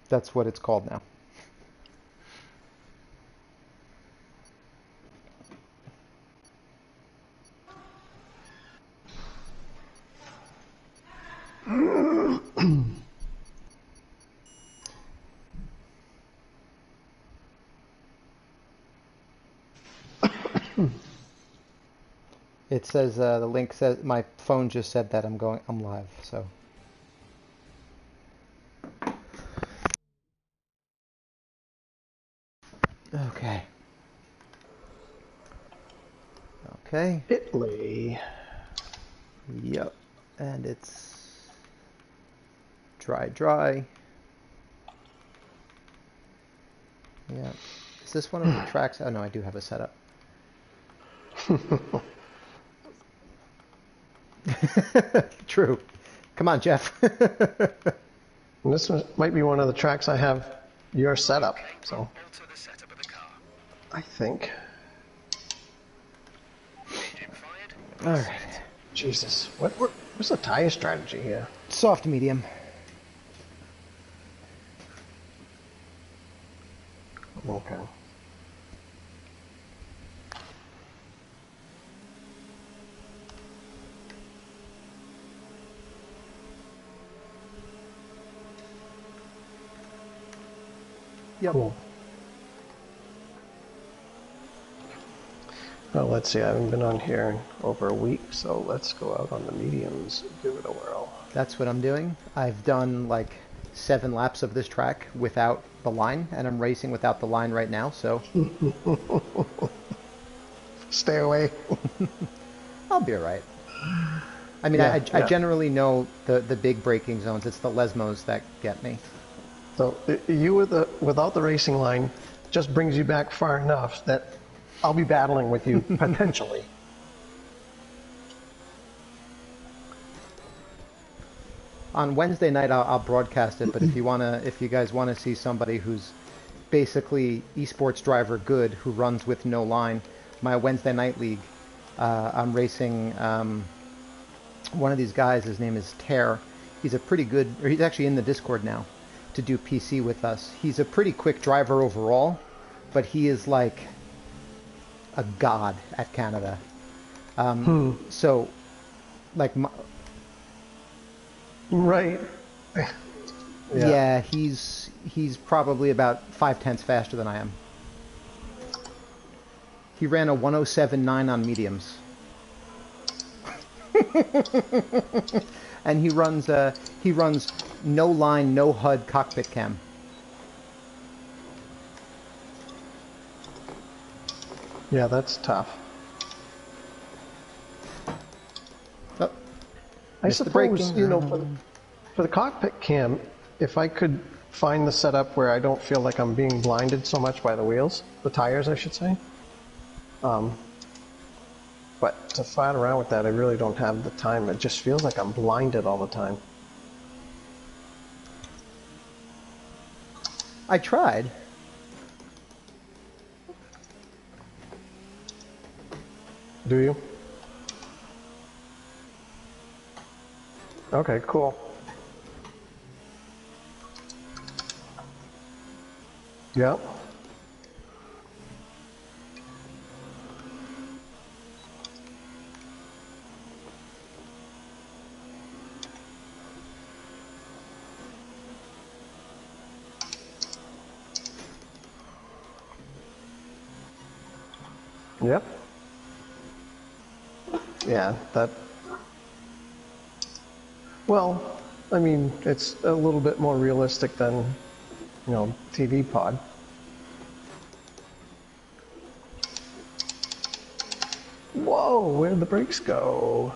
That's what it's called now. It says the link says my phone just said that I'm live, so. Okay. Okay. Italy. Yep. And it's dry. Yeah. Is this one of the tracks? Oh no, I do have a setup. True. Come on, Jeff. This might be one of the tracks I have your setup, so I think. All right. Jesus, what's the tire strategy here? Soft medium. Okay. Yep. Cool. Well, let's see. I haven't been on here in over a week, so let's go out on the mediums and give it a whirl. That's what I'm doing. I've done like 7 laps of this track without the line, and I'm racing without the line right now, so. Stay away. I'll be all right. I mean, I generally know the big braking zones. It's the Lesmos that get me. So you without the racing line just brings you back far enough that I'll be battling with you potentially. On Wednesday night, I'll broadcast it. But if you guys wanna see somebody who's basically esports driver good who runs with no line, my Wednesday night league, I'm racing one of these guys. His name is Tear. He's a pretty good, or he's actually in the Discord now to do PC with us. He's a pretty quick driver overall, but he is like a god at Canada. So, like, right. Yeah, he's probably about 5/10 faster than I am. He ran a 107.9 on mediums. And he runs no line, no HUD cockpit cam. Yeah, that's tough. Oh, I suppose, you know, for the cockpit cam, if I could find the setup where I don't feel like I'm being blinded so much by the wheels, the tires, I should say. But to fight around with that, I really don't have the time. It just feels like I'm blinded all the time. I tried. Do you? Okay, cool. Yeah. Yep. Yeah, that... Well, I mean, it's a little bit more realistic than, you know, TV pod. Whoa, where'd the brakes go?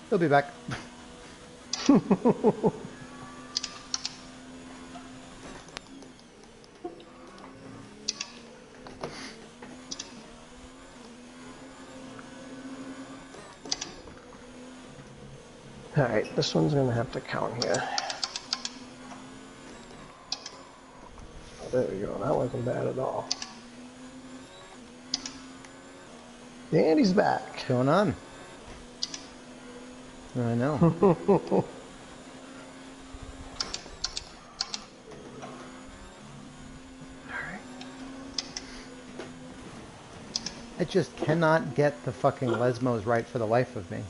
He'll be back. Alright, this one's gonna have to count here. Oh, there we go, that wasn't bad at all. Danny's back. What's going on? I know. I just cannot get the fucking Lesmos right for the life of me.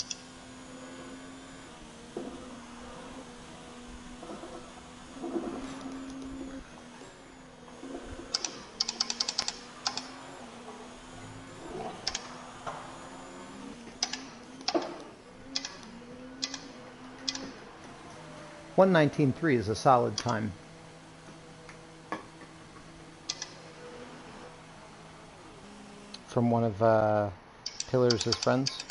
.119.3 is a solid time. From one of Pillars' friends.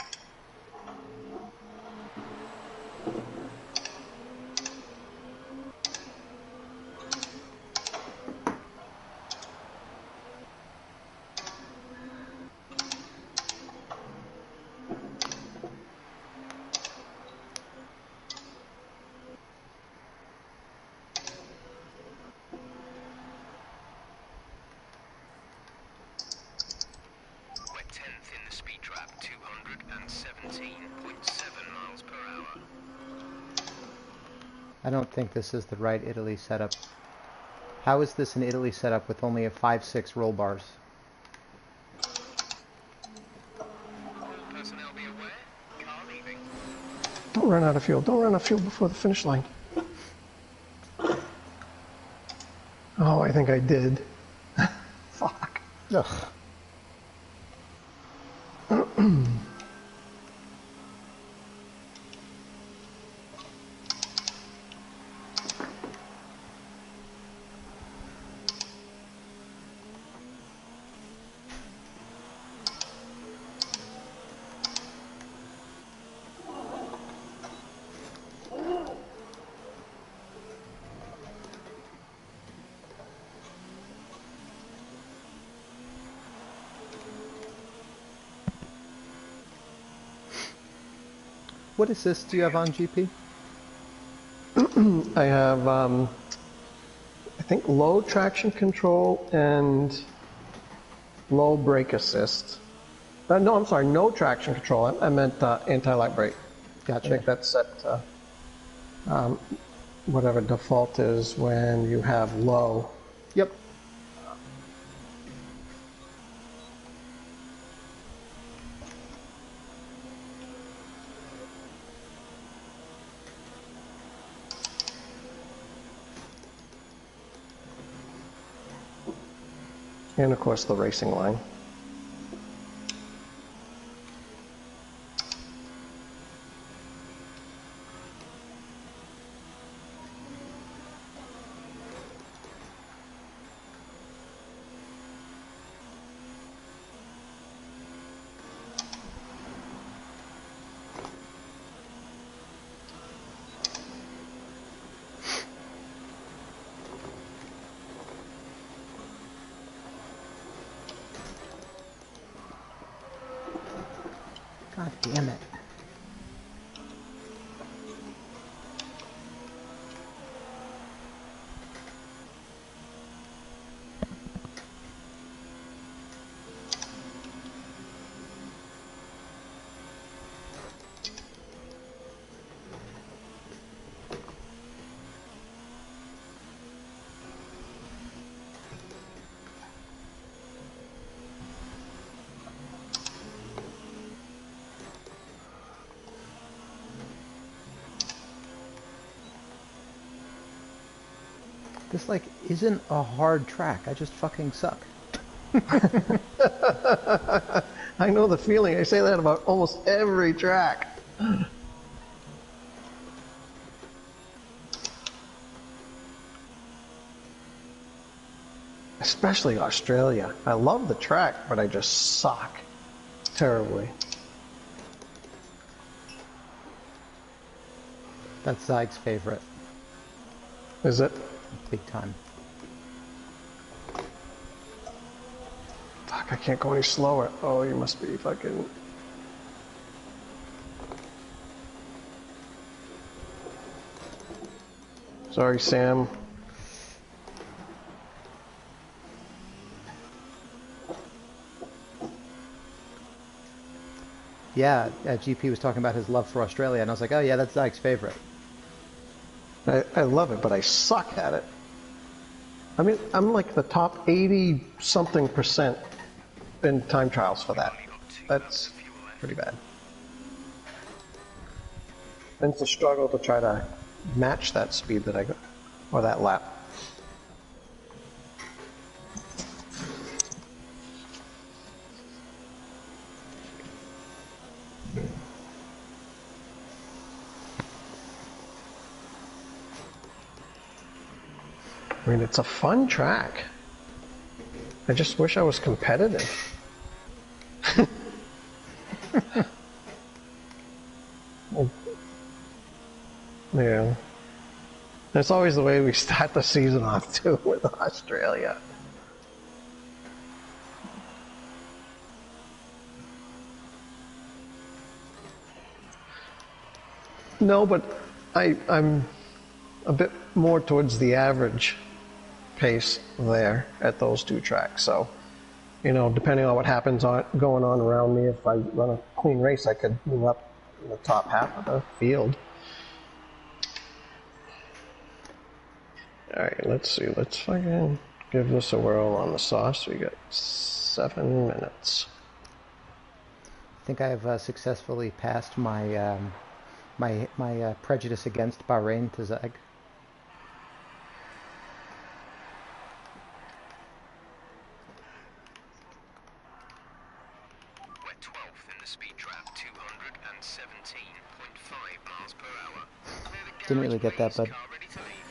I don't think this is the right Italy setup. How is this an Italy setup with only a 5-6 roll bars? Don't run out of fuel. Don't run out of fuel before the finish line. Oh, I think I did. Fuck. Ugh. What assist do you have on GP? I have, I think, low traction control and low brake assist. No, I'm sorry, no traction control. I meant anti-lock brake. Gotcha. I think that's set to whatever default is when you have low. Yep. And of course the racing line. God damn it. This, like, isn't a hard track. I just fucking suck. I know the feeling. I say that about almost every track. Especially Australia. I love the track, but I just suck terribly. That's Zyg's favorite. Is it? Big time. Fuck, I can't go any slower. Oh, you must be fucking... Sorry, Sam. Yeah, GP was talking about his love for Australia, and I was like, oh yeah, that's Zach's favorite. I love it, but I suck at it. I mean, I'm like the top 80-something% in time trials for that. That's pretty bad. And it's a struggle to try to match that speed that I got, or that lap. I mean, it's a fun track. I just wish I was competitive. Yeah. That's always the way we start the season off, too, with Australia. No, but I'm a bit more towards the average pace there at those two tracks. So, you know, depending on what happens going on around me, if I run a clean race, I could move up in the top half of the field. All right, let's see. Let's fucking give this a whirl on the sauce. We got 7 minutes. I think I have successfully passed my my prejudice against Bahrain to Zag. We're 12th in the speed trap, 217.5 miles per hour. Didn't really get that, but Car ready to leave.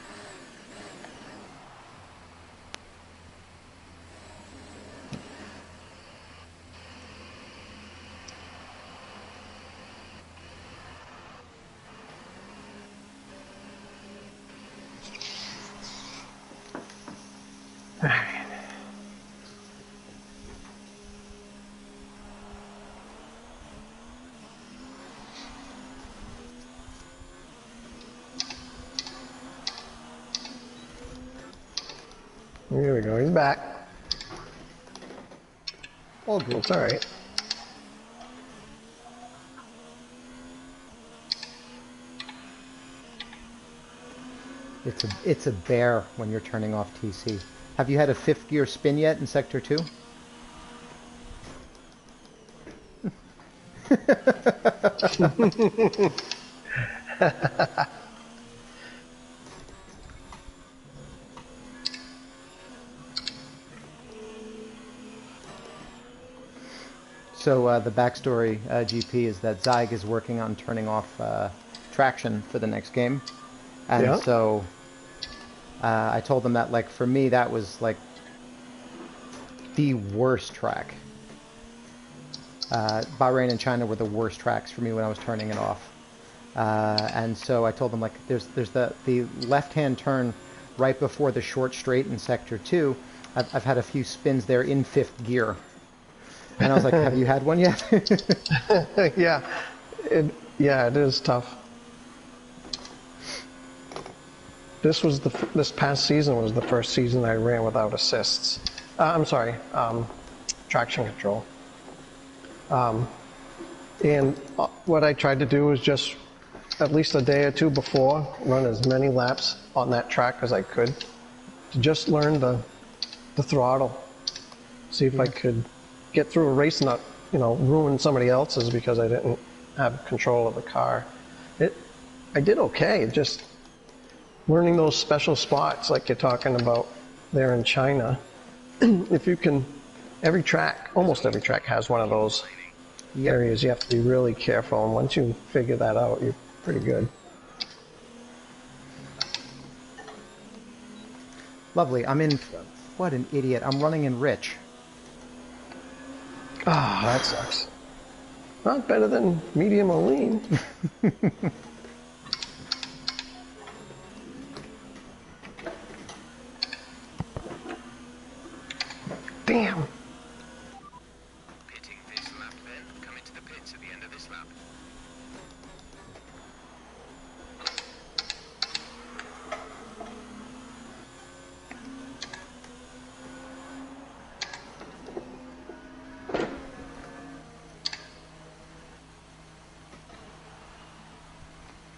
All right. Here we go. He's back. all good. It's all right. It's a bear when you're turning off TC. Have you had a fifth gear spin yet in Sector 2? So the backstory, GP, is that Zyg is working on turning off traction for the next game. And Yeah. so I told them that, like, for me, that was, like, the worst track. Bahrain and China were the worst tracks for me when I was turning it off. And so I told them, like, there's the left-hand turn right before the short straight in Sector 2. I've had a few spins there in fifth gear. And I was like, have you had one yet? Yeah, it is tough. This past season was the first season I ran without assists. I'm sorry, traction control. And what I tried to do was just at least a day or two before run as many laps on that track as I could to just learn the throttle. See if I could get through a race and not, ruin somebody else's because I didn't have control of the car. I did okay. Just learning those special spots like you're talking about there in China. If you can, almost every track has one of those areas you have to be really careful, and once you figure that out, you're pretty good. Lovely. I'm in... What an idiot. I'm running in Rich. Ah, that sucks. Not better than medium or lean. Damn. Pitting this lap then. Come into the pits at the end of this lap.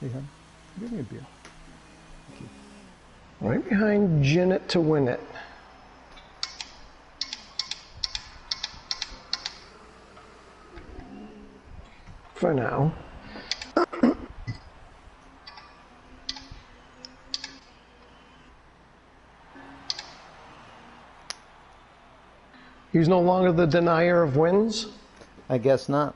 Hey, hon, give me a beer. Right behind Gin It to Win It. For now. He's no longer the denier of wins? I guess not.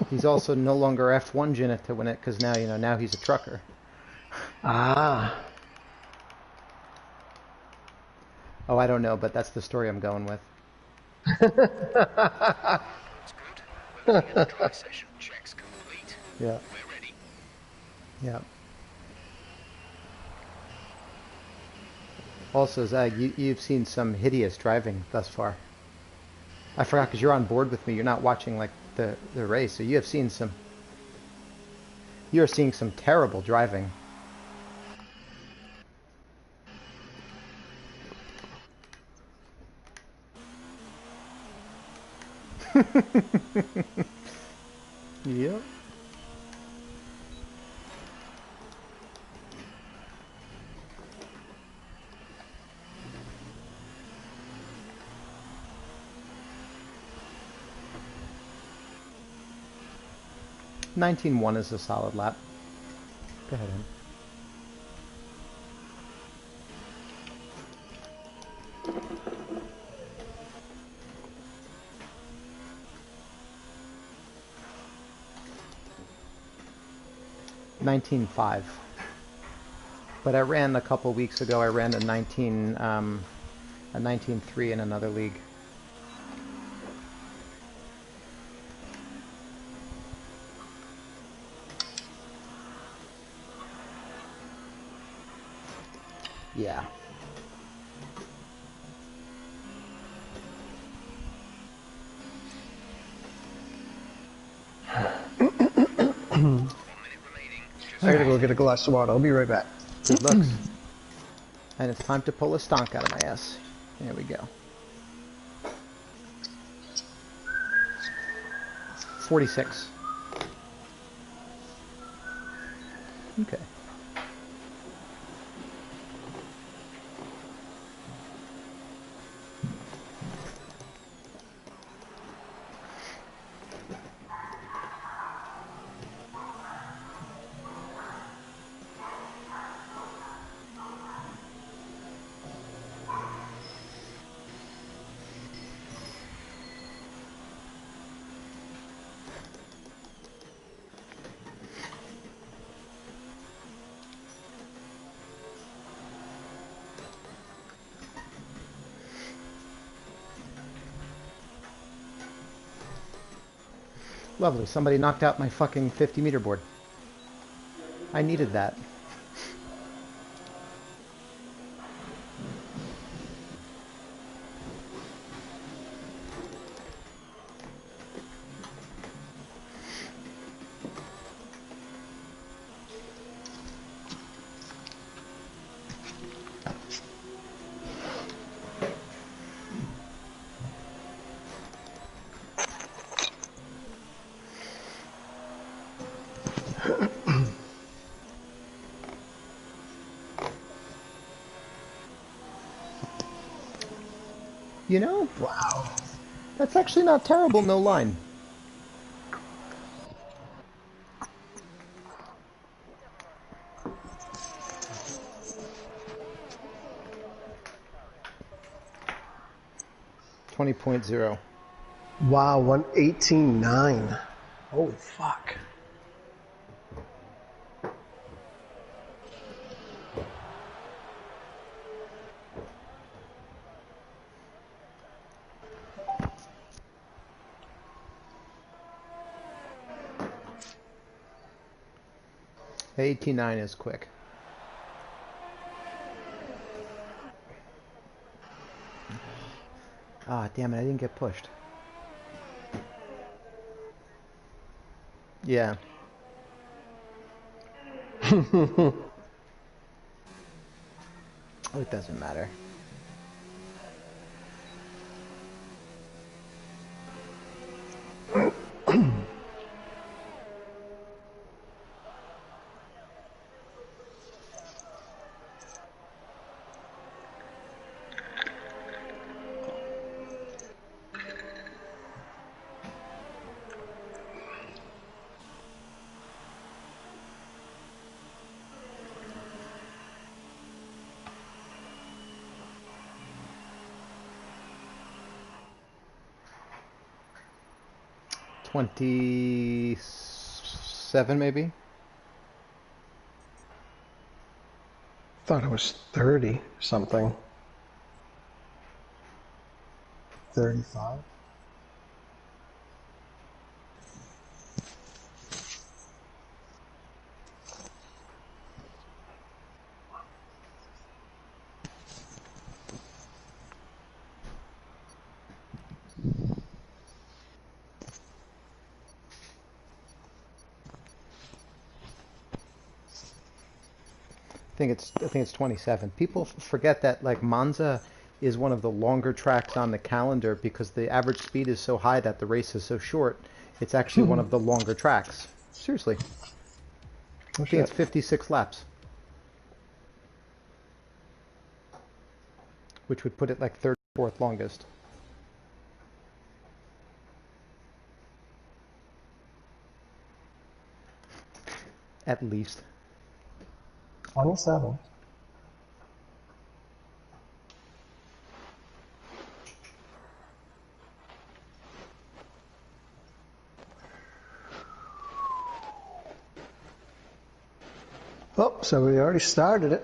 He's also no longer F1 Janet to win it because now, now he's a trucker. Ah. Oh, I don't know, but that's the story I'm going with. It's good. We're looking at the dry session. Checks complete. Yeah. We're ready. Yeah. Also, Zag, you've seen some hideous driving thus far. I forgot because you're on board with me. You're not watching like the race, so you have seen some. You are seeing some terrible driving. Yep. (19.1) is a solid lap. Go ahead, Em. (19.5). But I ran a couple weeks ago. I ran a 19.3 in another league. Yeah. I gotta go get a glass of water. I'll be right back. Good looks. And it's time to pull a stonk out of my ass. There we go. 46. Okay. Lovely. Somebody knocked out my fucking 50-meter board. I needed that. You know, Wow. that's actually not terrible, no line. .0. Wow, 118.9. Holy fuck. The 18.9 is quick. Ah, damn it, I didn't get pushed. Yeah. Oh, it doesn't matter. 27 maybe. Thought it was 30 something. 35. I think it's 27. People forget that like Monza is one of the longer tracks on the calendar because the average speed is so high that the race is so short. It's actually one of the longer tracks. Seriously. I think it's 56 laps, which would put it like third or fourth longest. At least. 27. Oh, so we already started it.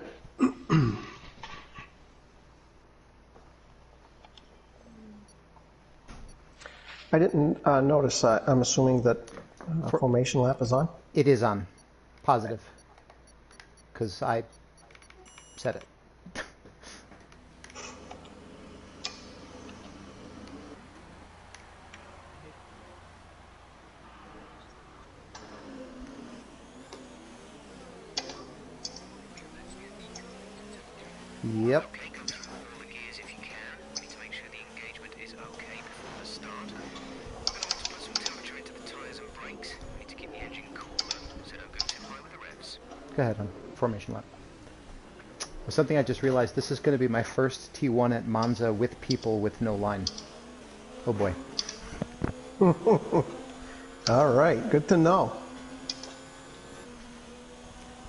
I didn't notice. I'm assuming that formation lap is on. It is on. Positive. Because I said it. Yep. Okay, control all the gears if you can. We need to make sure the engagement is okay before the start. We're going to want to put some temperature into the tyres and brakes. We need to keep the engine cooler, so don't go too high with the revs. Go ahead on formation lap. Well, something I just realized, this is going to be my first T1 at Monza with people with no line. Oh boy. All right, good to know.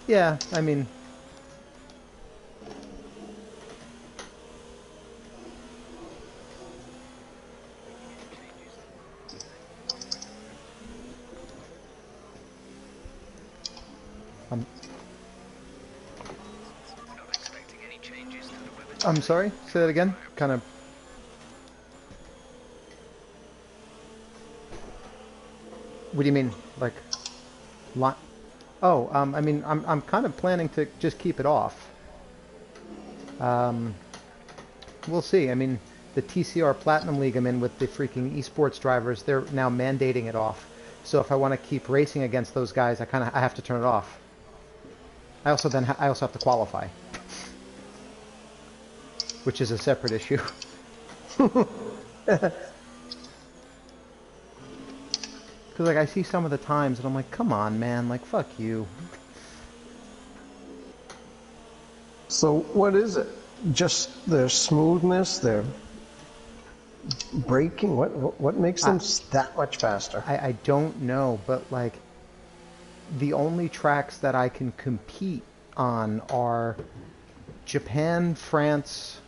Yeah, I mean... Not expecting any changes to the weather. I'm sorry? Say that again? Kind of... What do you mean? Like... Oh, I mean, I'm kind of planning to just keep it off. We'll see. I mean, the TCR Platinum League I'm in with the freaking esports drivers, they're now mandating it off. So if I want to keep racing against those guys, I have to turn it off. I also have to qualify, which is a separate issue. Because like I see some of the times and I'm like, come on, man, like fuck you. So what is it? Just their smoothness, their braking? What makes them that much faster? I don't know, but like the only tracks that I can compete on are Japan, France,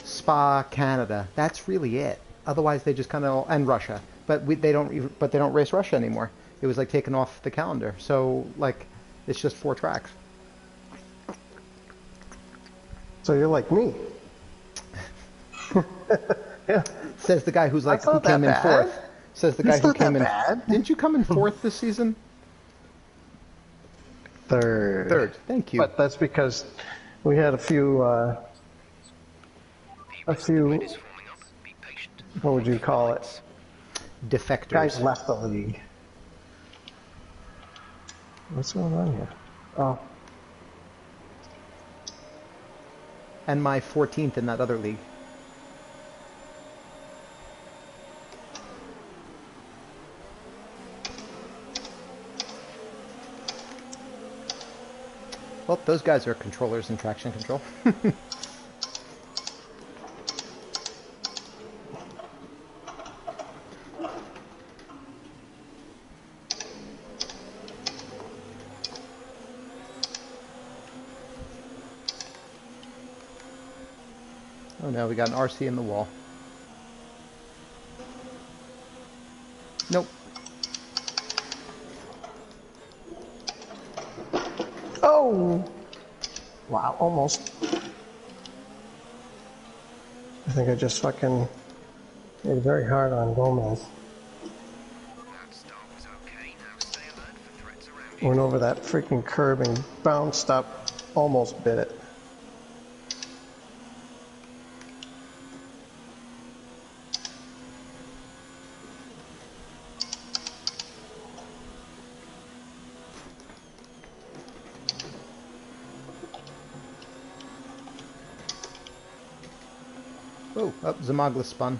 Spa, Canada. That's really it. Otherwise, they just kind of and Russia. But they don't race Russia anymore. It was like taken off the calendar. So like, it's just 4 tracks. So you're like me. Yeah. Says the guy who's like That's who not came that in bad. fourth. Says the guy It's who not came that in. bad. Didn't you come in fourth this season? Third. Third. Thank you. But that's because we had a few, The rest of the grid is forming up. Be patient. what would you call it? Defectors. Guys left the league. What's going on here? Oh, And my 14th in that other league. Well, those guys are controllers in traction control. Oh no, we got an RC in the wall. Nope. Oh! Wow, almost. I think I just fucking made it very hard on Gomez. That start was okay. Now stay alert for threats around you. Went over that freaking curb and bounced up, almost bit it. Oh, Zamagla spun.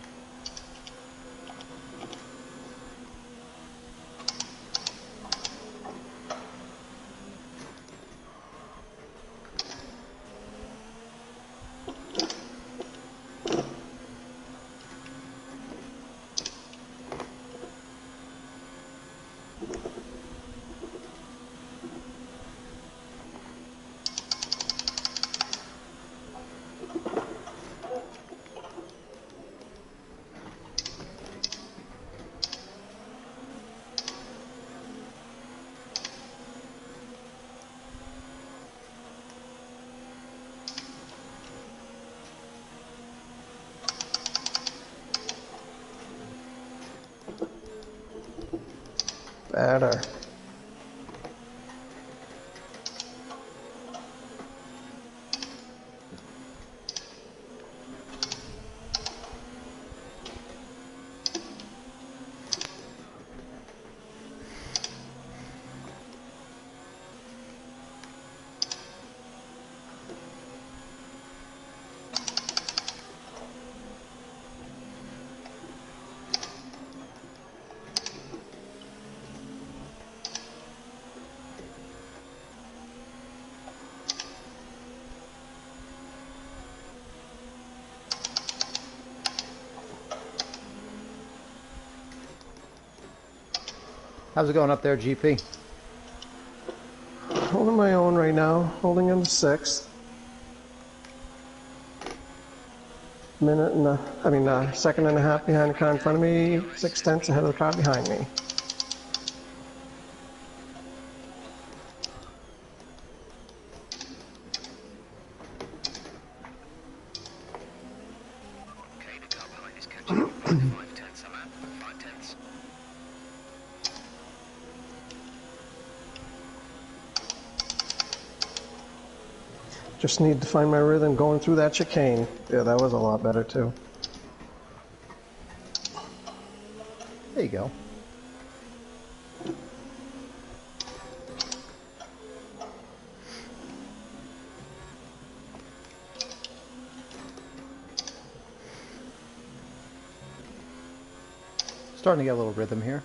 Better. How's it going up there, GP? Holding my own right now, holding in the sixth. Second and a half behind the car in front of me, 6/10 ahead of the car behind me. Okay, the car behind is catching up by 5/10. I'm at 5/10. Just need to find my rhythm going through that chicane. Yeah, that was a lot better too. There you go. Starting to get a little rhythm here.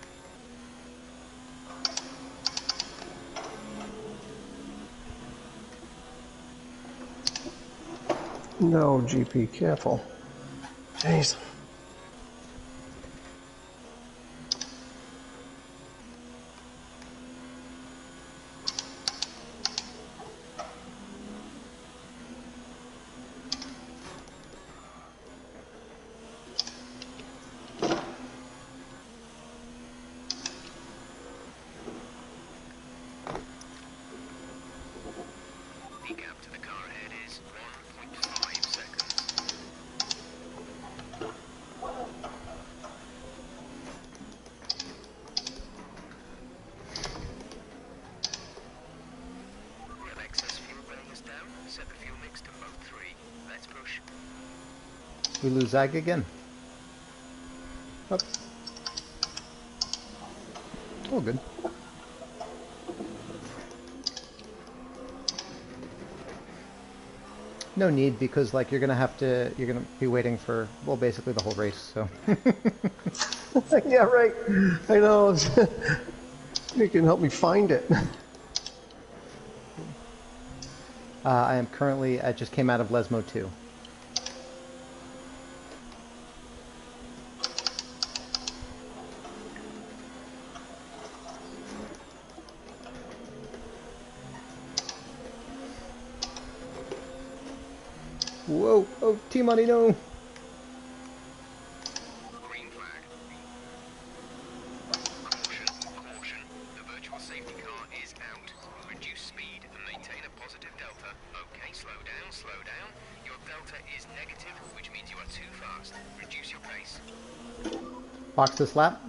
No, GP, careful. Jeez. The gap to the car ahead is 1.5 seconds. We have excess fuel running us down. Set the fuel mix to mode 3. Let's push. We lose Zag again. Oh. Oh, good. No need, because like you're gonna be waiting for, well, basically the whole race, so. Yeah, right. I know. You can help me find it. I am currently, I just came out of Lesmo 2. Whoa, oh, T-Money, no! Green flag. You are too fast. Reduce your pace. Box this lap.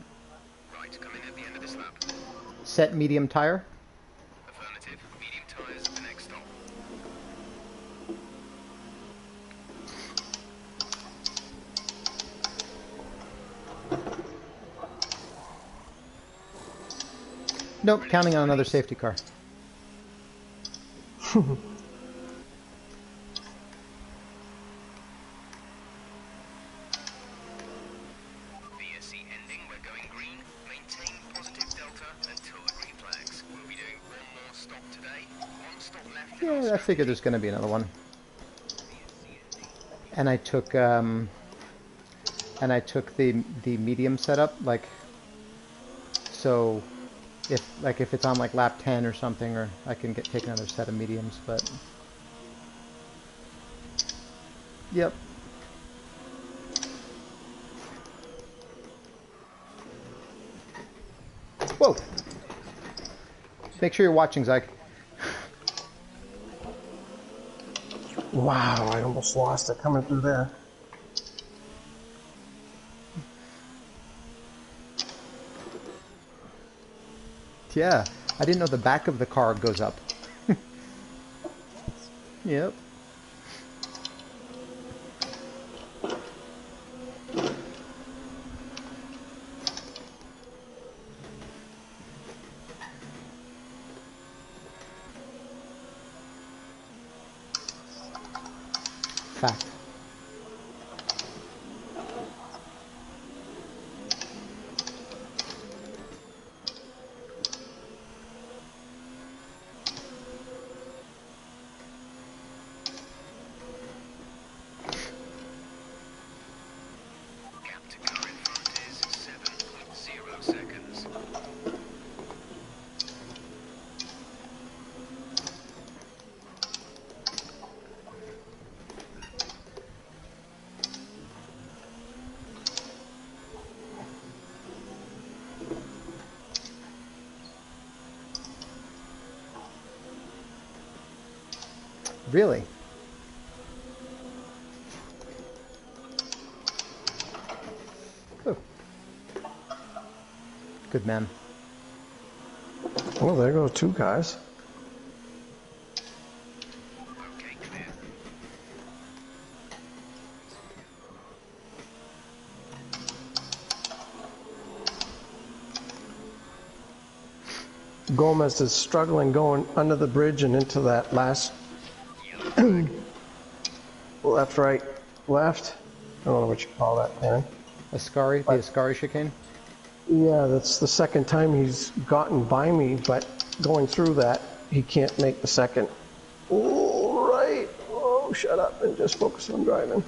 Right, come in at the end of this lap. Set medium tire. Affirmative. Medium tyres at the next stop. Nope, counting on another safety car. VSC ending, we're going green. Maintain positive delta until the green flags. We'll be doing one more stop today. One stop left in our Yeah, I figured there's going to be another one. And I took the medium setup, like, so if it's on like lap 10 or something, or I can take another set of mediums, but yep. Whoa! Make sure you're watching, Zyke. Wow, I almost lost it coming through there. Yeah, I didn't know the back of the car goes up. Yep. Fact. Gap to car in front is 7.0 seconds. Really? Oh. Good man. Well, there go two guys. Okay, clear. Gomez is struggling going under the bridge and into that last left, right, left. I don't know what you call that thing. Ascari, the Ascari chicane? Yeah, that's the second time he's gotten by me, but going through that, he can't make the second. Oh, right. Oh, shut up and just focus on driving.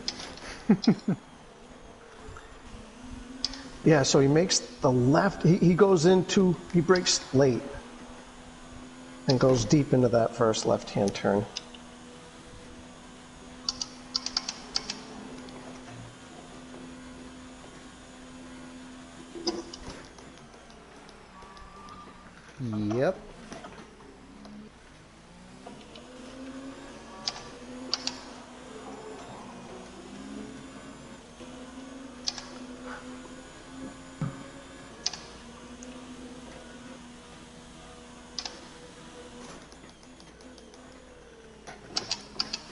Yeah, so he makes the left. He goes into, he brakes late and goes deep into that first left-hand turn. Yep.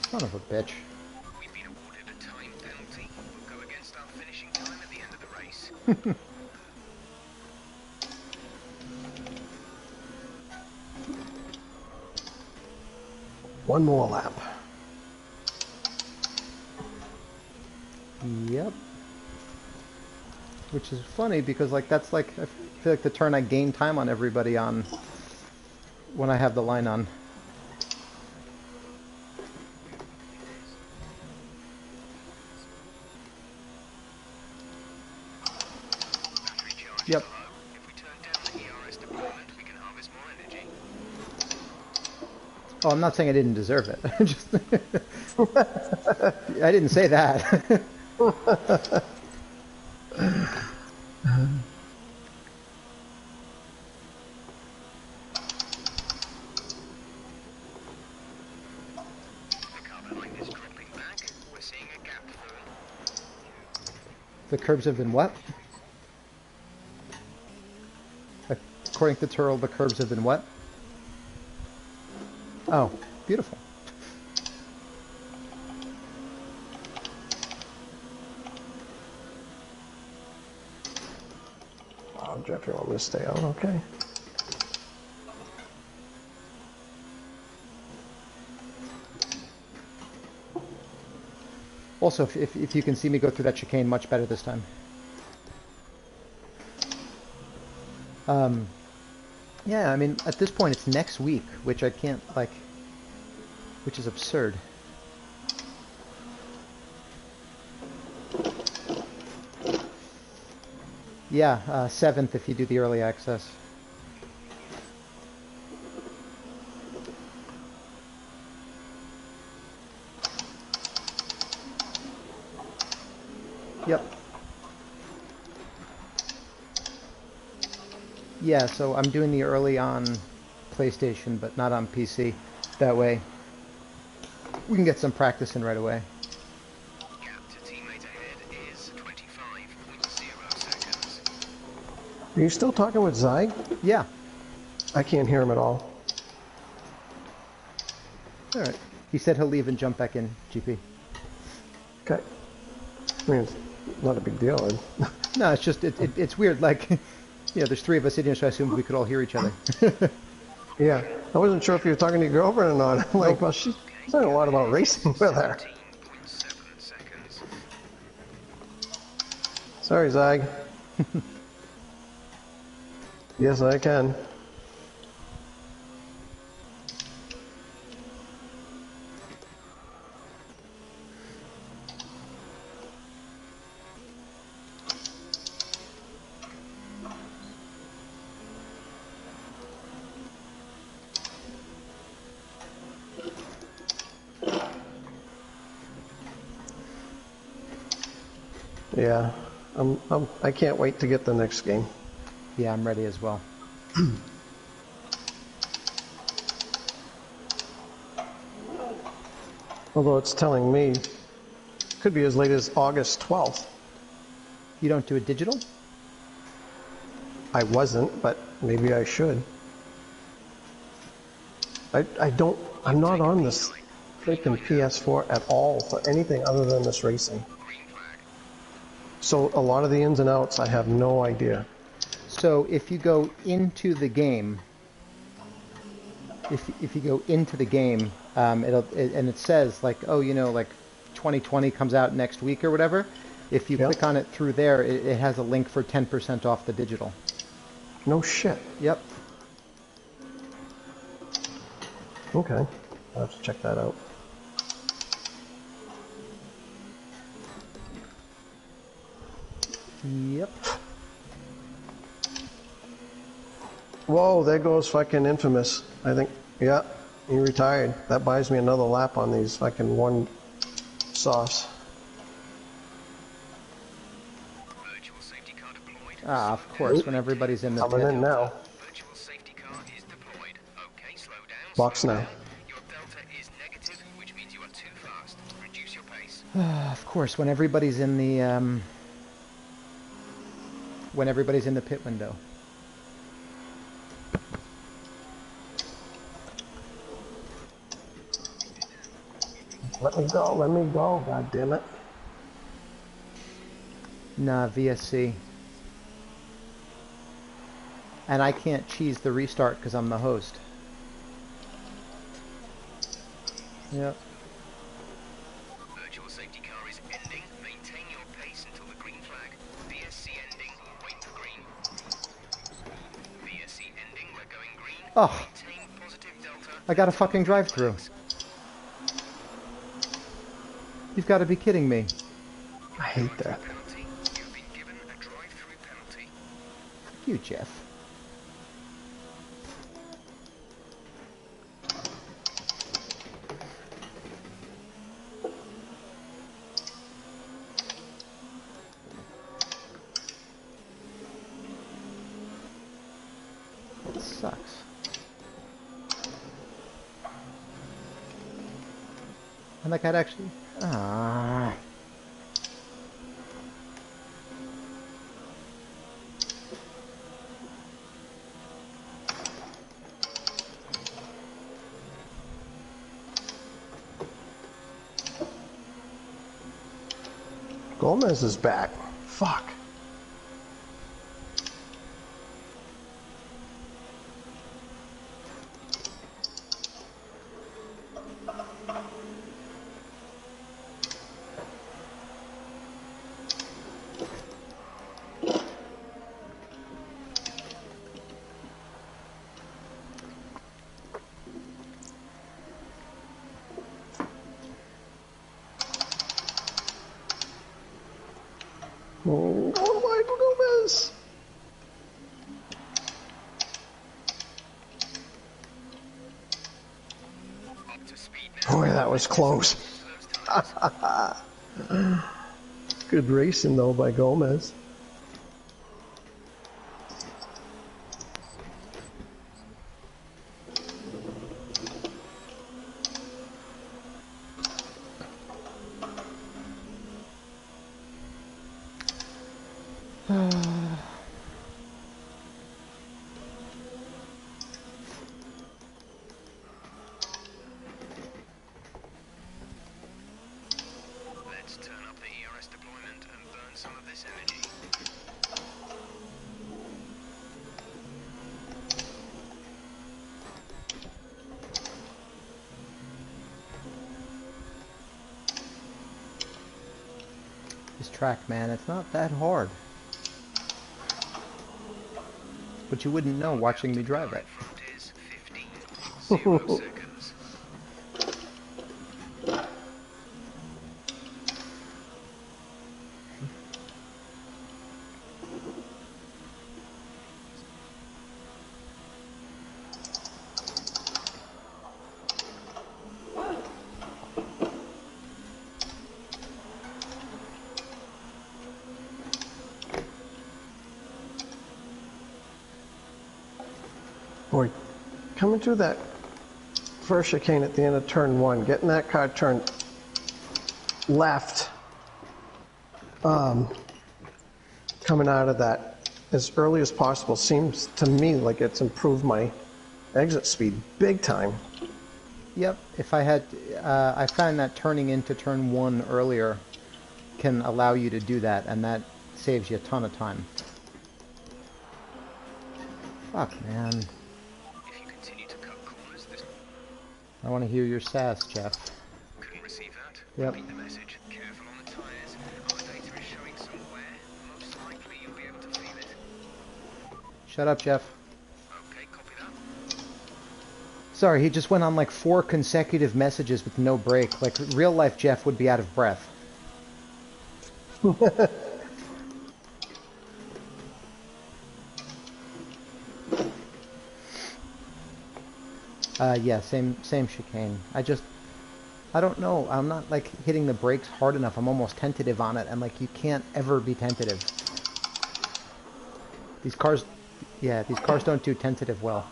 Son of a bitch. We've been awarded a time penalty. We'll go against our finishing time at the end of the race. One more lap. Yep. Which is funny because like that's like I feel like the turn I gain time on everybody on when I have the line on. Battery charge Yep. is low. If we turn down the ERS deployment, we can harvest more energy. Oh, I'm not saying I didn't deserve it. Just I didn't say that. The car behind is dropping back. We're seeing a gap form. Curbs have been what? According to Turl, the curbs have been what? Oh, beautiful. Oh, Jeff, you want me to stay out? Okay. Also, if you can see me go through that chicane much better this time. Yeah, I mean, at this point it's next week, which I can't, like, which is absurd. Yeah, 7th if you do the early access. Yep. Yeah, so I'm doing the early on PlayStation, but not on PC. That way, we can get some practice in right away. Gap to teammate ahead is 25.0 seconds. Are you still talking with Zyg? Yeah. I can't hear him at all. All right. He said he'll leave and jump back in, GP. Okay. I mean, it's not a big deal. No, it's just, it's weird, like, you know, there's 3 of us in here, so I assumed we could all hear each other. Yeah. I wasn't sure if you were talking to your girlfriend or not. I'm like, well, she's talking a lot about racing with her. 17.7 seconds. Sorry, Zyg. Yes, I can. Yeah, I can't wait to get the next game. Yeah, I'm ready as well. Although it's telling me could be as late as August 12th. You don't do a digital? I wasn't, but maybe I should. I'm not on this freaking PS4 at all for anything other than this racing. So a lot of the ins and outs, I have no idea. So if you go into the game, if you go into the game, and it says like, oh, you know, like 2020 comes out next week or whatever. If you click on it through there, it has a link for 10% off the digital. No shit. Yep. Okay, I'll have to check that out. Yep. Whoa, there goes fucking Infamous. I think, yeah, he retired. That buys me another lap on these fucking one softs. Virtual safety car deployed. Ah, of course, when everybody's in the Coming in now. Virtual safety car is deployed. Okay, slow down. Box slow now. down. Your delta is negative, which means you are too fast. Reduce your pace. Of course, when everybody's in the pit window. Let me go, god damn it. Nah, VSC. And I can't cheese the restart because I'm the host. Yep. Virtual safety car is ending. Maintain your pace until the green flag. VSC ending. Wait for green. VSC ending. We're going green. Oh, Maintain positive delta. I got a fucking drive-through. You've got to be kidding me. I hate that. Penalty. You've been given a drive-through penalty. Fuck you, Jeff. It sucks. And like I'd actually... Ah. Gomez is back. Fuck. Oh, Michael Gomez. now. Boy, that was close. Good racing, though, by Gomez. Let's turn up the ERS deployment and burn some of this energy. This track, man, it's not that hard. But you wouldn't know watching me drive it. Front is 15, 0 seconds. Boy, coming through that first chicane at the end of turn one, getting that car turned left, coming out of that as early as possible seems to me like it's improved my exit speed big time. Yep, if I had, I found that turning into turn one earlier can allow you to do that, and that saves you a ton of time. Fuck, man. If you continue to cut corners, this I want to hear your sass, Jeff. couldn't receive that. Yep. Repeat the message. Careful on the tires. Our data is showing some wear. Most likely you'll be able to feel it. Shut up, Jeff. Okay, copy that. Sorry, he just went on like 4 consecutive messages with no break. Like, real life Jeff would be out of breath. Yeah, same chicane. I don't know. I'm not like hitting the brakes hard enough. I'm almost tentative on it, and like you can't ever be tentative. These cars don't do tentative well.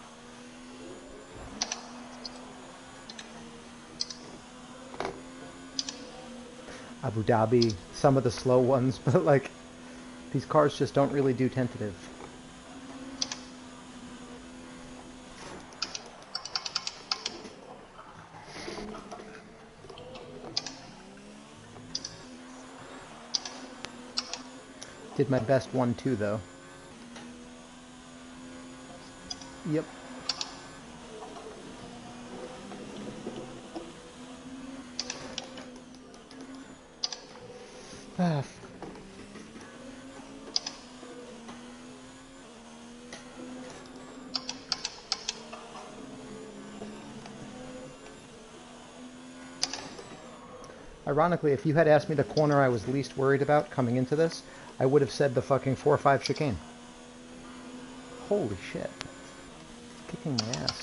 Abu Dhabi, some of the slow ones, but like these cars just don't really do tentative. Did my best 1-2 though. Yep. Ah. Ironically, if you had asked me the corner I was least worried about coming into this, I would have said the fucking 4-5 chicane. Holy shit. It's kicking my ass.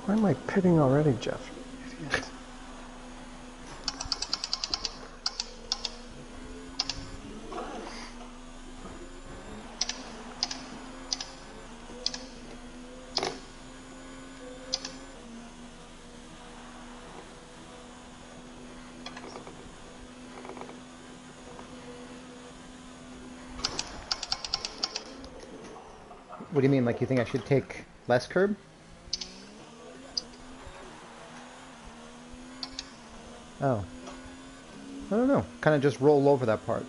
Why am I pitting already, Jeff? What do you mean? Like you think I should take less curb? Oh. I don't know. Kind of just roll over that part.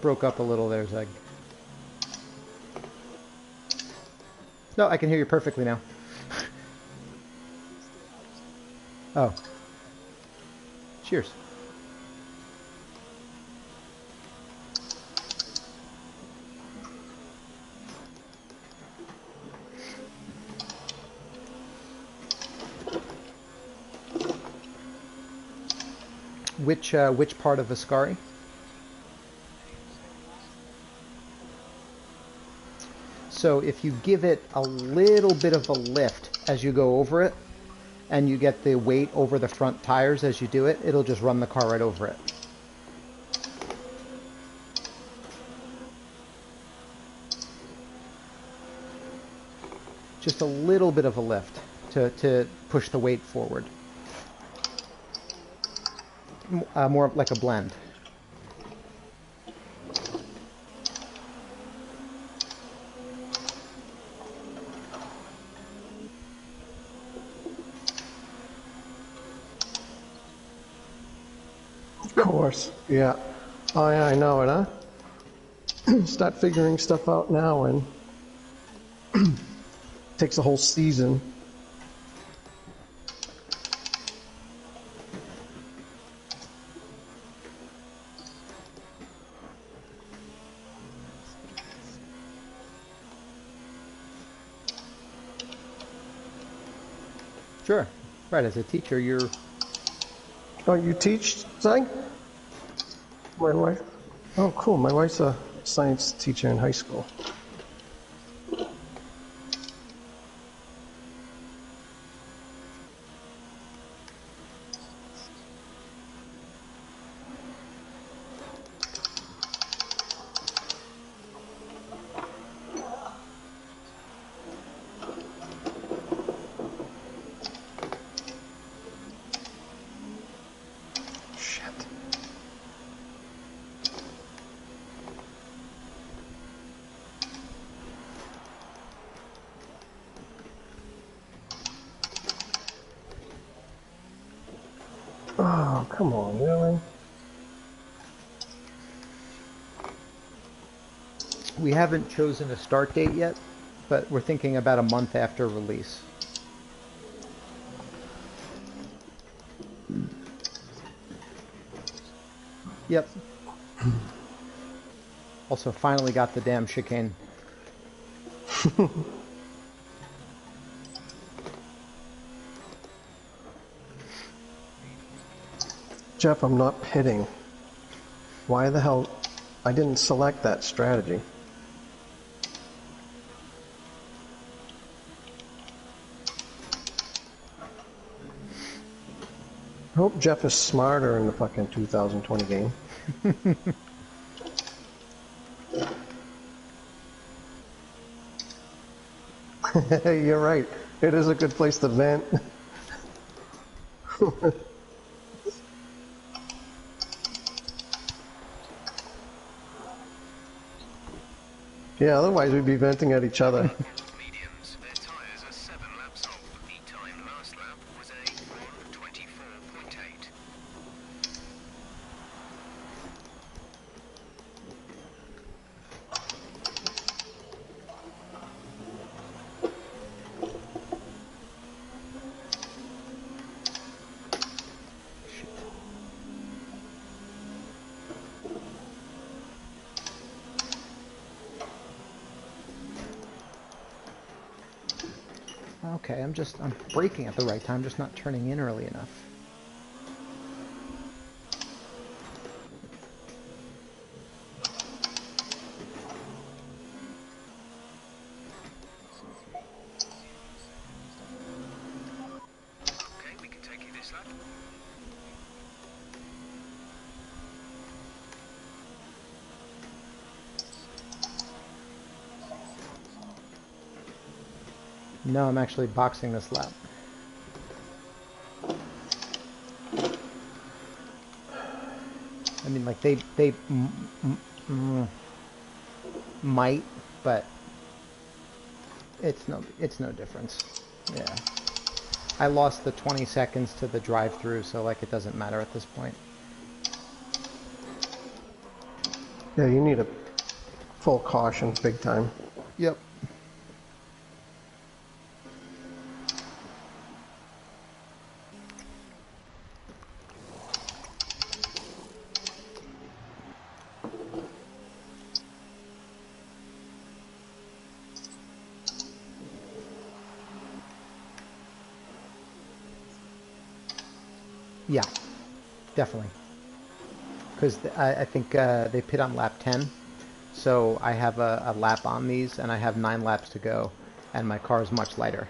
Broke up a little there, Zeg. No, I can hear you perfectly now. Oh. Cheers. Which part of Ascari? So if you give it a little bit of a lift as you go over it, and you get the weight over the front tires as you do it, it'll just run the car right over it. Just a little bit of a lift to push the weight forward. More like a blend. Of course, yeah. Oh yeah, I know it, huh? Start figuring stuff out now and takes a whole season. Sure. Right, as a teacher, you're... Oh, you teach, Zach? My wife? Oh, cool. My wife's a science teacher in high school. Shit. Oh, come on, really? We haven't chosen a start date yet, but we're thinking about a month after release. Yep. Also, finally got the damn chicane. Jeff, I'm not pitting. Why the hell? I didn't select that strategy. I hope Jeff is smarter in the fucking 2020 game. You're right. It is a good place to vent. Yeah, otherwise we'd be venting at each other. Mediums, their tyres are 7 laps old. The time last lap was a 1:24.8. Okay, I'm braking at the right time, just not turning in early enough. Okay, we can take you this lap. No, I'm actually boxing this lap. I mean, like they might, but it's no difference. Yeah, I lost the 20 seconds to the drive-through, so like it doesn't matter at this point. Yeah, you need a full caution, big time. Yep. Yeah, definitely. Because I think they pit on lap 10, so I have a lap on these, and I have 9 laps to go, and my car is much lighter.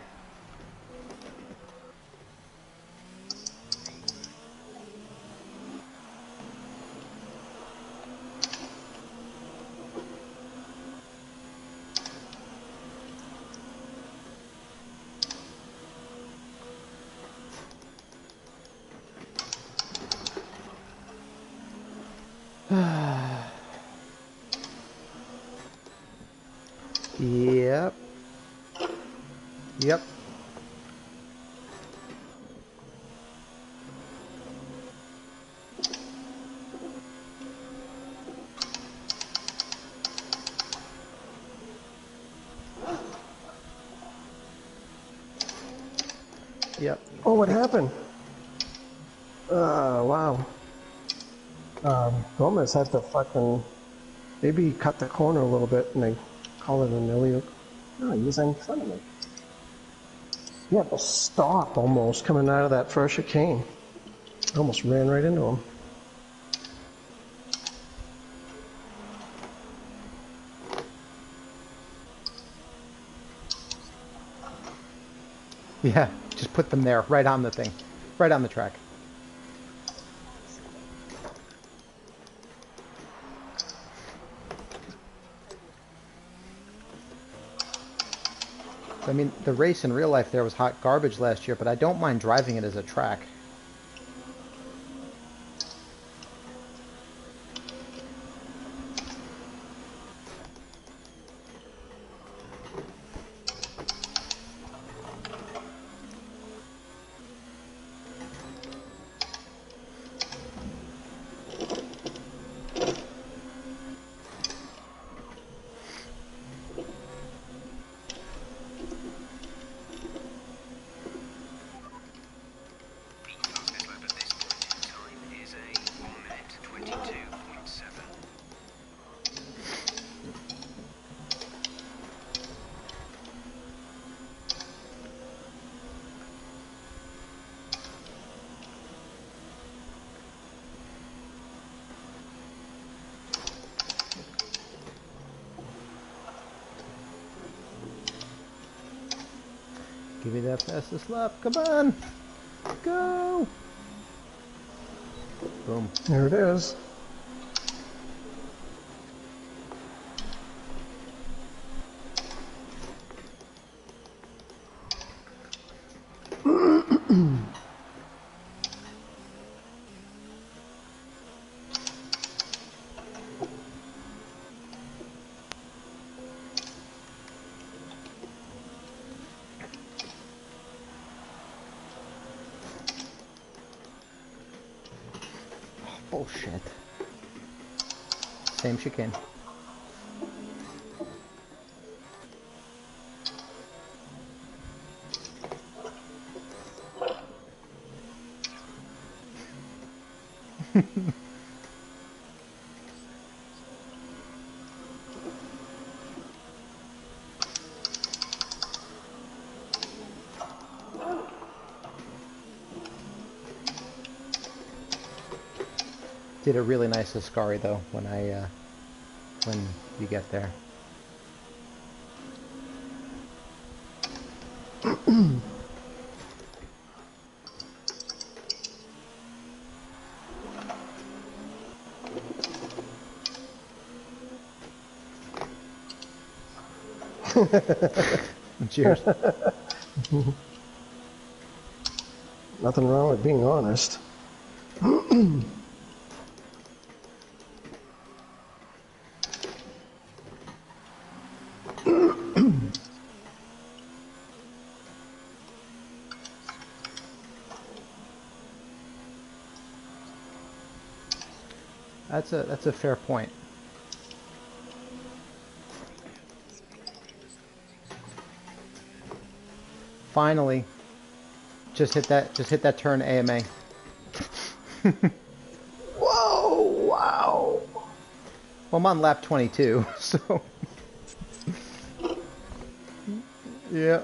Yep. Yep. Yep. Oh, what happened? Wow. Gomez had to fucking maybe cut the corner a little bit and they call it an illegal. No, he was in front of me. He had to stop almost coming out of that first chicane. Almost ran right into him. Yeah, just put them there, right on the thing, right on the track. I mean, the race in real life there was hot garbage last year, but I don't mind driving it as a track. The fastest lap at this point in time is a 1 minute 22.7. Give me that fastest lap, come on! Go! Boom. There it is. Bullshit. Same chicane. Did a really nice Ascari though when when you get there. Cheers. Nothing wrong with being honest. That's a fair point. Finally, just hit that turn AMA. Whoa! Wow! Well, I'm on lap 22, so yeah.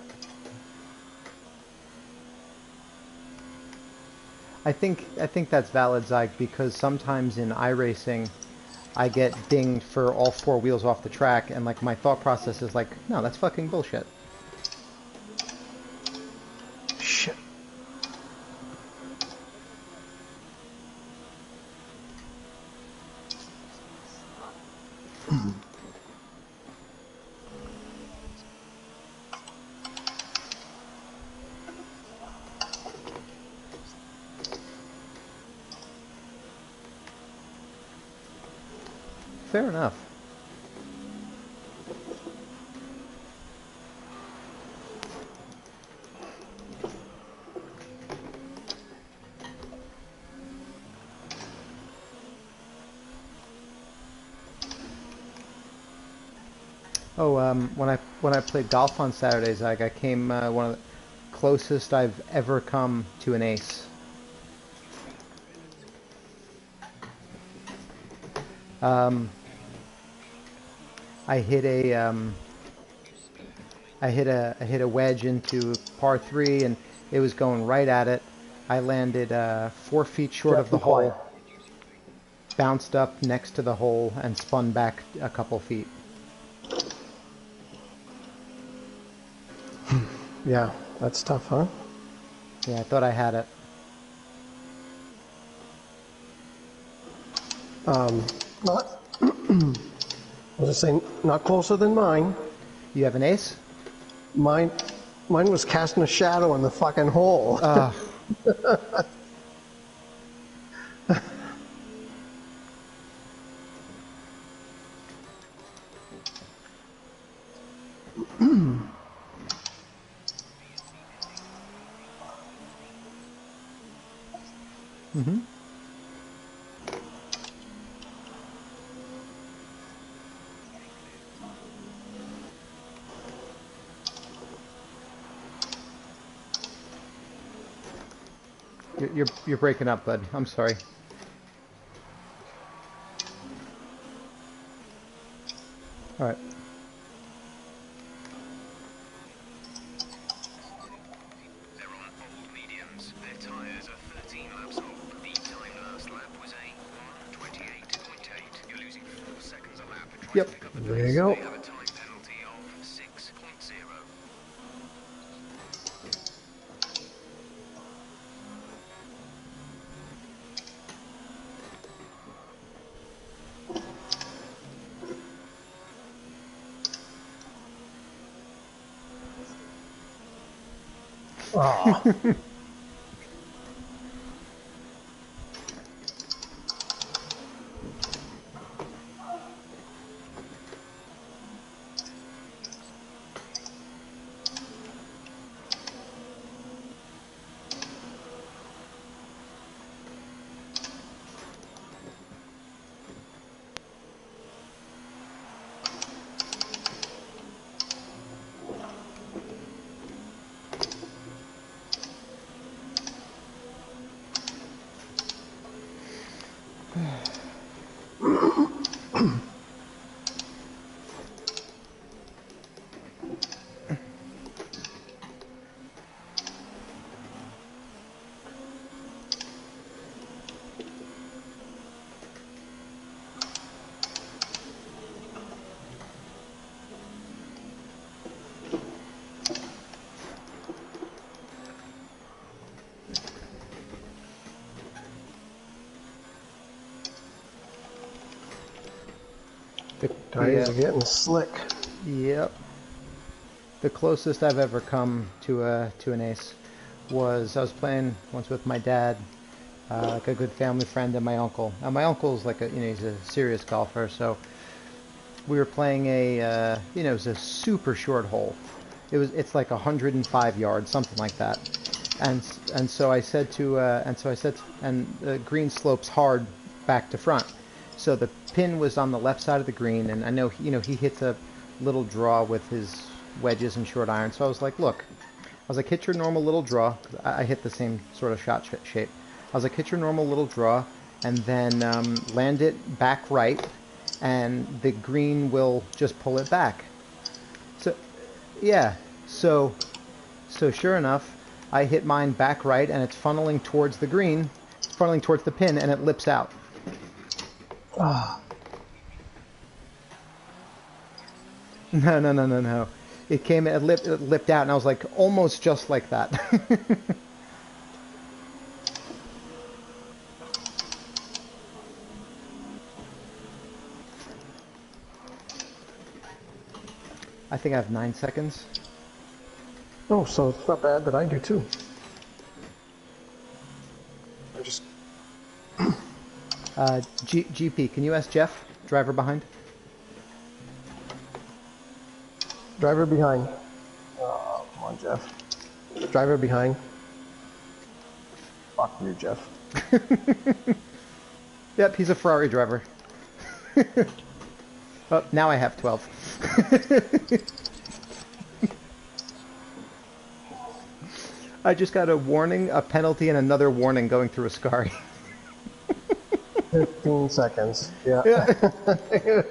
I think that's valid, Zyke, because sometimes in iRacing, I get dinged for all four wheels off the track, and like my thought process is like, no, that's fucking bullshit. Shit. Fair enough. Oh, when I played golf on Saturdays, I came one of the closest I've ever come to an ace. I hit I hit a wedge into par three, and it was going right at it. I landed 4 feet short Jeff, of the be quiet. hole, bounced up next to the hole, and spun back a couple feet. Yeah, that's tough, huh? Yeah, I thought I had it. Not. I was just saying, not closer than mine. You have an ace? Mine, mine was casting a shadow in the fucking hole. Mm-hmm. You're breaking up, bud. I'm sorry. All right. They're on old mediums. Their tyres are 13 laps old. The time last lap was a 1:28.8. You're losing 4 seconds a lap and trying Yep. to pick up the There you pace. go. They have a time penalty of 6.0. Oh. The, Tires are getting slick. Yep. The closest I've ever come to an ace was I was playing once with my dad, like a good family friend, and my uncle. Now my uncle's like he's a serious golfer, so we were playing it was a super short hole. It's like 105 yards, something like that. And so I said and the green slopes hard back to front. So the pin was on the left side of the green, and I know he hits a little draw with his wedges and short iron. So I was like, look, I was like, hit your normal little draw. 'Cause I hit the same sort of shot shape. I was like, hit your normal little draw, and then land it back right, and the green will just pull it back. So, yeah. So sure enough, I hit mine back right, and it's funneling towards the green, funneling towards the pin, and it lips out. Ah, No. It lipped out, and I was like, almost just like that. I think I have 9 seconds. oh, so it's not bad that I do too. I just GP, can you ask Jeff, driver behind? driver behind. Oh, come on, Jeff. Driver behind. Fuck you, Jeff. Yep, he's a Ferrari driver. Oh, now I have 12. I just got a warning, a penalty, and another warning going through Ascari. 15 seconds. Yeah. Yeah.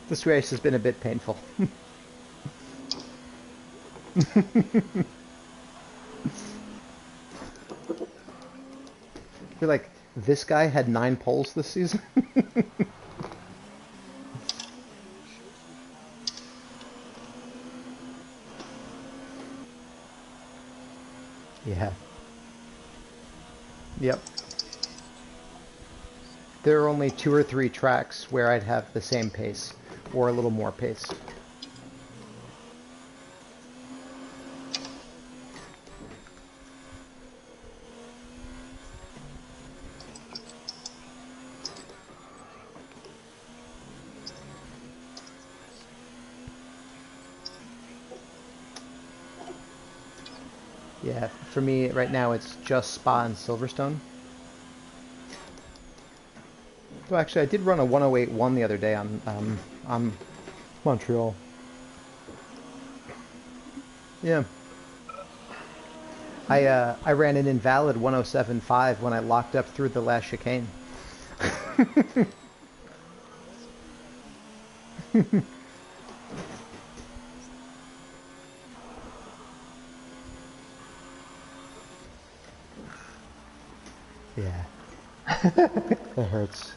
This race has been a bit painful. You're like, this guy had 9 poles this season? Yeah. Yep. There are only 2 or 3 tracks where I'd have the same pace, or a little more pace. Yeah, for me right now it's just Spa and Silverstone. Well, actually, I did run a 108.1 the other day on Montreal. Yeah. I ran an invalid 107.5 when I locked up through the last chicane. Yeah. That hurts.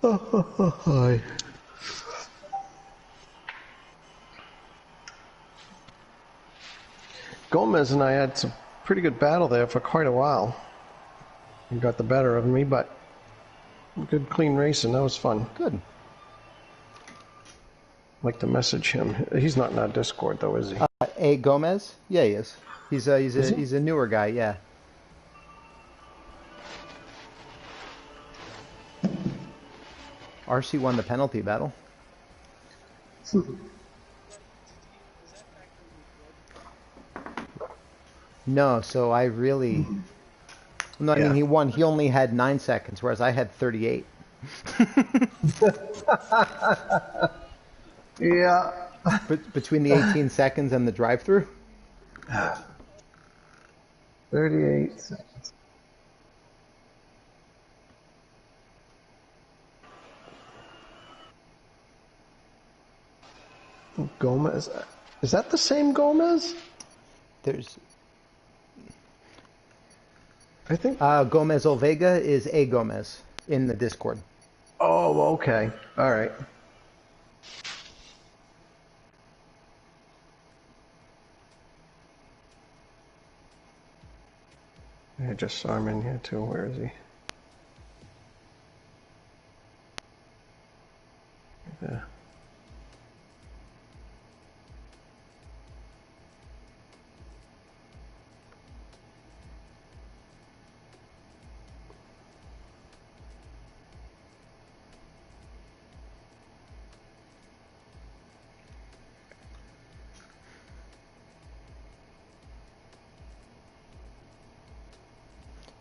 Hi. Gomez and I had some pretty good battle there for quite a while. He got the better of me, but good clean racing. That was fun. Good. Like to message him. He's not in our Discord though, is he? A. Gomez? Yeah, he is. He's Is he? he's a newer guy. Yeah. RC won the penalty battle. No, so I really. No, I mean Yeah. he won. He only had 9 seconds, whereas I had 38. Yeah. But between the 18 seconds and the drive-through. 38 seconds. Gomez. Is that the same Gomez? There's I think. Gomez Olvega is A. Gomez. in the Discord. Oh, okay. All right. I just saw him in here too. Where is he? Yeah.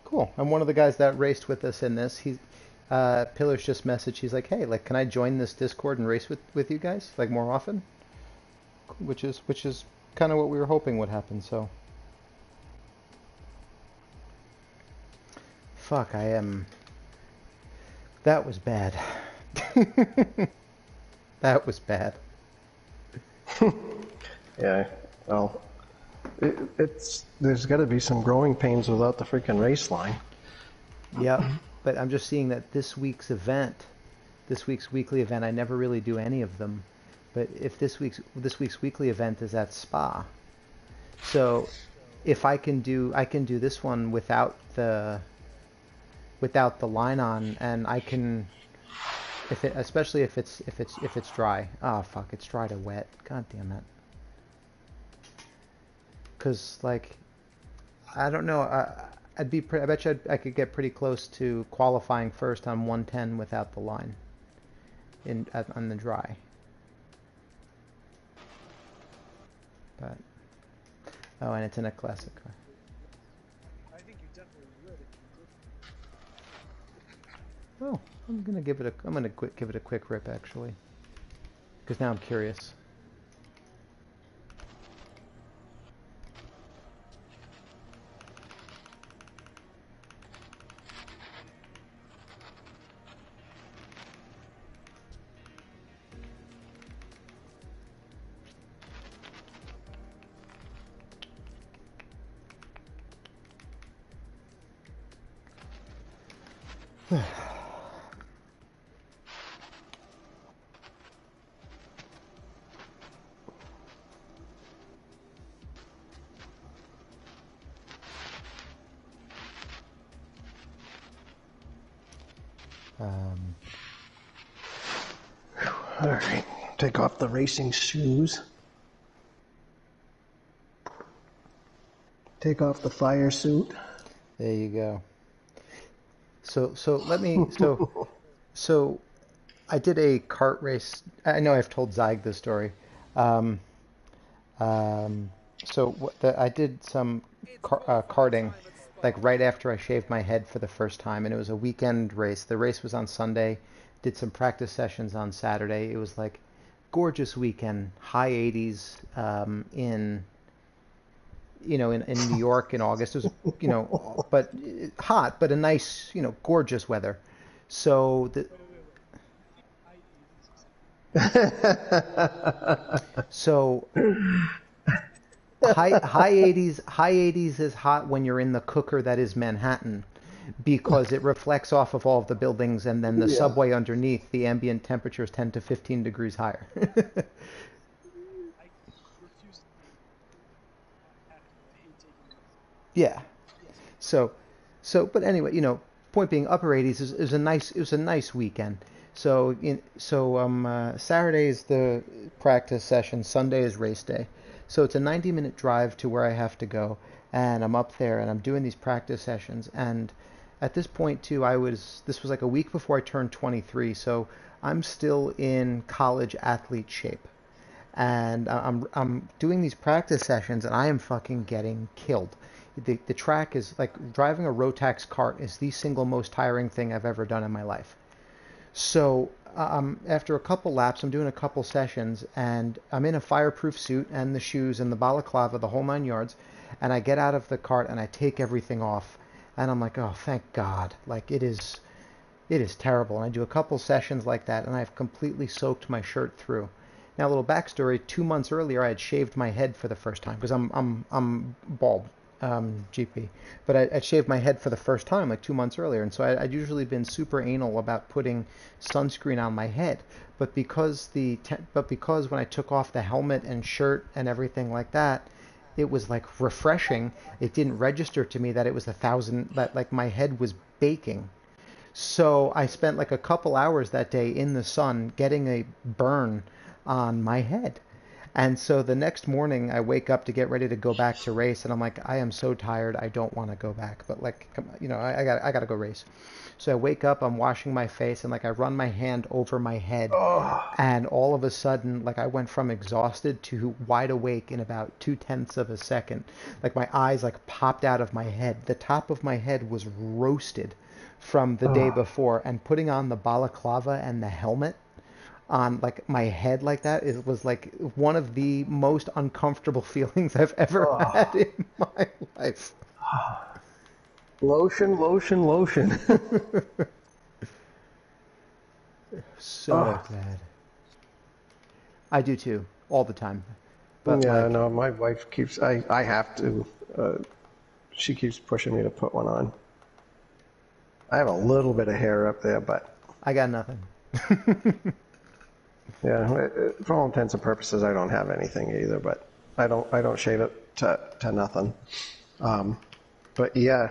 Cool. I'm one of the guys that raced with us in this. Pillar's just messaged. He's like, hey, like, can I join this Discord and race with you guys like more often? Which is kind of what we were hoping would happen. So, fuck, I am. That was bad. That was bad. Yeah. Well, it's there's got to be some growing pains without the freaking race line. Yep. But I'm just seeing that this week's weekly event, I never really do any of them. But if this week's weekly event is at Spa, so if I can do this one without the line on, and I can, especially if it's dry. Ah, fuck, it's dry to wet. God damn it. Cause like, I don't know. I bet you I could get pretty close to qualifying first on 110 without the line on the dry. But and it's in a classic car. I think you definitely would if you did. Oh, I'm gonna give it a quick rip actually, because now I'm curious. All right. Take off the racing shoes. Take off the fire suit. There you go. So let me so I did a kart race. I know I've told Zyg this story. Um, I did some karting like right after I shaved my head for the first time, and it was a weekend race. The race was on Sunday. Did some practice sessions on Saturday. It was like gorgeous weekend, high 80s in in New York in August. It was but hot, but a nice gorgeous weather. So the so high 80s is hot when you're in the cooker that is Manhattan, because it reflects off of all of the buildings, and then the Yeah. subway underneath, the ambient temperature is 10 to 15 degrees higher. I refuse to have to. I hate taking them. Yeah. So, but anyway, point being, upper 80s is a nice. It was a nice weekend. Saturday is the practice session. Sunday is race day. So it's a 90-minute drive to where I have to go, and I'm up there and I'm doing these practice sessions. And at this point too, this was like a week before I turned 23, so I'm still in college athlete shape, and I'm doing these practice sessions, and I am fucking getting killed. The track is like driving a Rotax kart is the single most tiring thing I've ever done in my life. So after a couple laps, I'm doing a couple sessions, and I'm in a fireproof suit and the shoes and the balaclava, the whole 9 yards. And I get out of the cart and I take everything off, and I'm like, oh, thank God! Like it is terrible. And I do a couple sessions like that, and I've completely soaked my shirt through. Now, a little backstory: 2 months earlier, I had shaved my head for the first time because I'm bald. GP, but I'd shaved my head for the first time like 2 months earlier, and so I'd usually been super anal about putting sunscreen on my head. But because when I took off the helmet and shirt and everything like that, it was like refreshing. It didn't register to me that it was 1,000, that like my head was baking. So I spent like a couple hours that day in the sun getting a burn on my head. And so the next morning I wake up to get ready to go back to race, and I'm like, I am so tired, I don't want to go back. But like, come on, I gotta go race. So I wake up, I'm washing my face, and like I run my hand over my head, Oh, and all of a sudden, like I went from exhausted to wide awake in about 2/10 of a second. Like my eyes like popped out of my head. The top of my head was roasted from the day oh, before, and putting on the balaclava and the helmet on like my head like that, it was like one of the most uncomfortable feelings I've ever had oh. in my life. Lotion, lotion, lotion. So Oh, bad. I do too, all the time. But yeah, like, no, my wife keeps, I have to, uh, she keeps pushing me to put one on. I have a little bit of hair up there, but I got nothing. yeah, for all intents and purposes, I don't have anything either, but I don't shave it to nothing. Um, but yeah,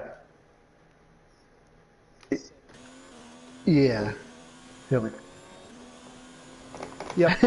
yeah. He'll be- Yep.